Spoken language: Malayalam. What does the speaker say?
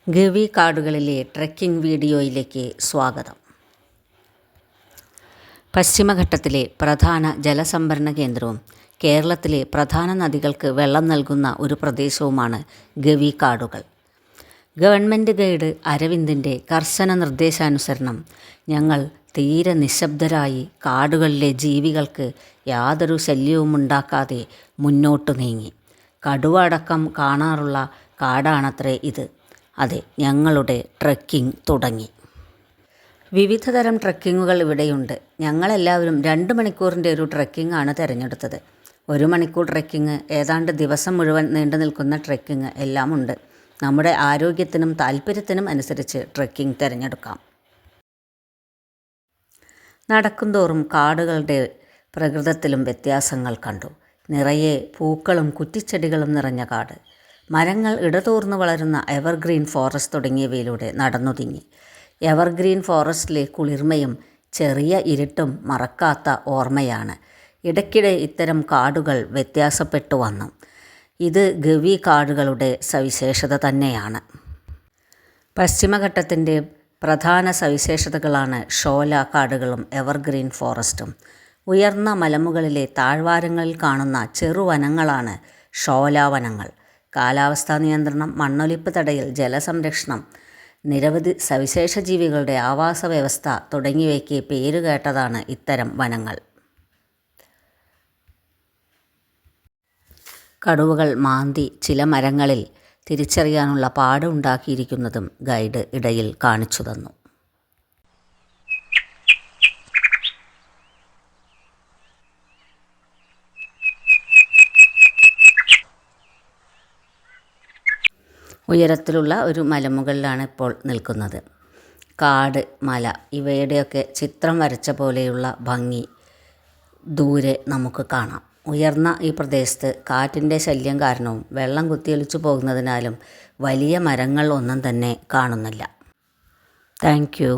ഗവി കാടുകളിലെ ട്രെക്കിംഗ് വീഡിയോയിലേക്ക് സ്വാഗതം. പശ്ചിമഘട്ടത്തിലെ പ്രധാന ജലസംഭരണ കേന്ദ്രവും കേരളത്തിലെ പ്രധാന നദികൾക്ക് വെള്ളം നൽകുന്ന ഒരു പ്രദേശവുമാണ് ഗവി കാടുകൾ. ഗവൺമെൻറ് ഗൈഡ് അരവിന്ദിൻ്റെ കർശന നിർദ്ദേശാനുസരണം ഞങ്ങൾ തീരെ നിശബ്ദരായി കാടുകളിലെ ജീവികൾക്ക് യാതൊരു ശല്യവുമുണ്ടാക്കാതെ മുന്നോട്ടു നീങ്ങി. കടുവ അടക്കം കാണാറുള്ള കാടാണത്രേ ഇത്. അതെ, ഞങ്ങളുടെ ട്രെക്കിംഗ് തുടങ്ങി. വിവിധ തരം ട്രെക്കിങ്ങുകൾ ഇവിടെയുണ്ട്. ഞങ്ങളെല്ലാവരും 2 മണിക്കൂറിൻ്റെ ഒരു ട്രെക്കിംഗ് ആണ് തിരഞ്ഞെടുത്തത്. 1 മണിക്കൂർ ട്രെക്കിംഗ്, ഏതാണ്ട് ദിവസം മുഴുവൻ നീണ്ടു നിൽക്കുന്ന ട്രെക്കിംഗ് എല്ലാം ഉണ്ട്. നമ്മുടെ ആരോഗ്യത്തിനും താല്പര്യത്തിനും അനുസരിച്ച് ട്രെക്കിംഗ് തിരഞ്ഞെടുക്കാം. നടക്കുന്തോറും കാടുകളുടെ പ്രകൃതത്തിലും വ്യത്യാസങ്ങൾ കണ്ടു. നിറയെ പൂക്കളും കുറ്റിച്ചെടികളും നിറഞ്ഞ കാട്, മരങ്ങൾ ഇടതൂർന്ന് വളരുന്ന എവർഗ്രീൻ ഫോറസ്റ്റ് തുടങ്ങിയവയിലൂടെ നടന്നു നീങ്ങി. എവർഗ്രീൻ ഫോറസ്റ്റിലെ കുളിർമയും ചെറിയ ഇരുട്ടും മറക്കാത്ത ഓർമ്മയാണ്. ഇടയ്ക്കിടെ ഇത്തരം കാടുകൾ വ്യത്യാസപ്പെട്ടു വന്നു. ഇത് ഗവി കാടുകളുടെ സവിശേഷത തന്നെയാണ്. പശ്ചിമഘട്ടത്തിൻ്റെ പ്രധാന സവിശേഷതകളാണ് ഷോല കാടുകളും എവർഗ്രീൻ ഫോറസ്റ്റും. ഉയർന്ന മലമുകളിലെ താഴ്വാരങ്ങളിൽ കാണുന്ന ചെറുവനങ്ങളാണ് ഷോല വനങ്ങൾ. കാലാവസ്ഥാ നിയന്ത്രണം, മണ്ണൊലിപ്പ് തടയൽ, ജലസംരക്ഷണം, നിരവധി സവിശേഷ ജീവികളുടെ ആവാസ വ്യവസ്ഥ തുടങ്ങിയവയ്ക്ക് പേരുകേട്ടതാണ് ഇത്തരം വനങ്ങൾ. കടുവകൾ മാന്തി ചില മരങ്ങളിൽ തിരിച്ചറിയാനുള്ള പാട് ഉണ്ടാക്കിയിരിക്കുന്നതും ഗൈഡ് ഇടയിൽ കാണിച്ചു തന്നു. ഉയരത്തിലുള്ള ഒരു മലമുകളിലാണ് ഇപ്പോൾ നിൽക്കുന്നത്. കാട്, മല ഇവയുടെയൊക്കെ ചിത്രം വരച്ച പോലെയുള്ള ഭംഗി ദൂരെ നമുക്ക് കാണാം. ഉയർന്ന ഈ പ്രദേശത്ത് കാറ്റിൻ്റെ ശല്യം കാരണവും വെള്ളം കുത്തിയൊലിച്ചു പോകുന്നതിനാലും വലിയ മരങ്ങൾ ഒന്നും തന്നെ കാണുന്നില്ല. Thank you.